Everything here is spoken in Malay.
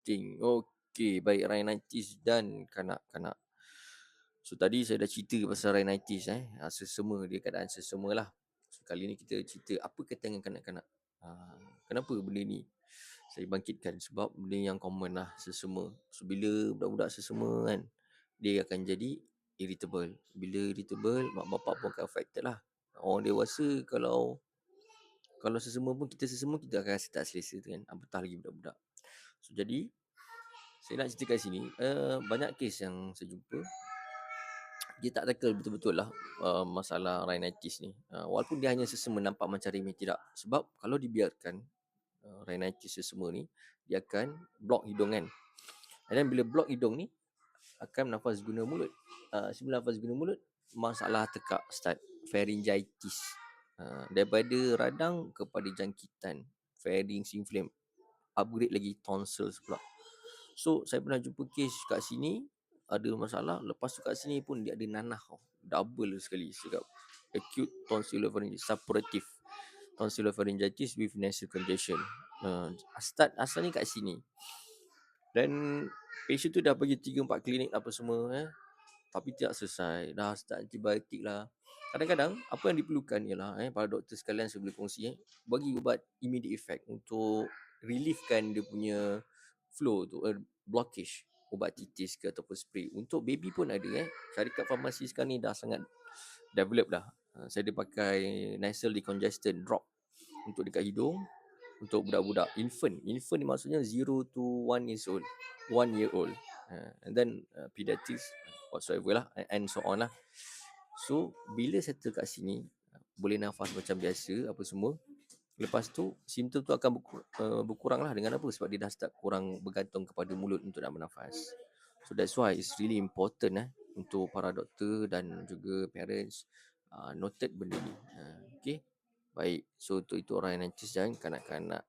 Reconnecting. Okey, baik, rhinitis dan kanak-kanak. So tadi saya dah cerita pasal rhinitis sesama, dia keadaan sesama lah. So kali ni kita cerita apa kaitan dengan kanak-kanak. Kenapa benda ni saya bangkitkan? Sebab benda yang common lah, sesama. So bila budak-budak sesama kan, dia akan jadi irritable. Bila irritable, mak bapak pun akan affected lah. Orang dewasa kalau sesama pun, kita sesama, kita akan rasa tak selesa tu kan, apatah lagi budak-budak. So jadi saya nak cerita kat sini, banyak kes yang saya jumpa, dia tak tackle betul-betul lah masalah rhinitis ni. Walaupun dia hanya sesama, nampak macam remeh, tidak. Sebab kalau dibiarkan, rhinitis sesama ni, dia akan block hidung kan. Dan bila block hidung ni, akan nafas guna mulut. Sebelum nafas guna mulut, masalah tekak start, pharyngitis. Daripada radang kepada jangkitan, pharynx inflame, upgrade lagi tonsils pula. So saya pernah jumpa kes kat sini ada masalah, lepas tu kat sini pun dia ada nanah tau. Double sekali cakap. Acute tonsillar pharyngitis, suppurative tonsillar pharyngitis with nasal congestion. Start asalnya kat sini. Dan patient tu dah pergi 3-4 klinik apa semua tapi tidak selesai. Dah start antibiotik lah. Kadang-kadang apa yang diperlukan ialah para doktor sekalian, saya boleh kongsi bagi ubat immediate effect untuk reliefkan dia punya flow tu, blockage, ubat titis ke ataupun spray. Untuk baby pun ada syarikat farmasi sekarang ni dah sangat develop dah. Saya ada pakai nasal decongestant drop untuk dekat hidung untuk budak-budak infant ni, maksudnya 0 to 1 years old, 1 year old, and then pediatrics whatsoever lah, and so on lah. So bila settle kat sini, boleh nafas macam biasa apa semua, lepas tu simptom tu akan berkurang lah. Dengan apa? Sebab dia dah start kurang bergantung kepada mulut untuk nak bernafas. So that's why it's really important untuk para doktor dan juga parents noted benda ni. Okay, baik. So untuk itu rhinitis dan kanak-kanak.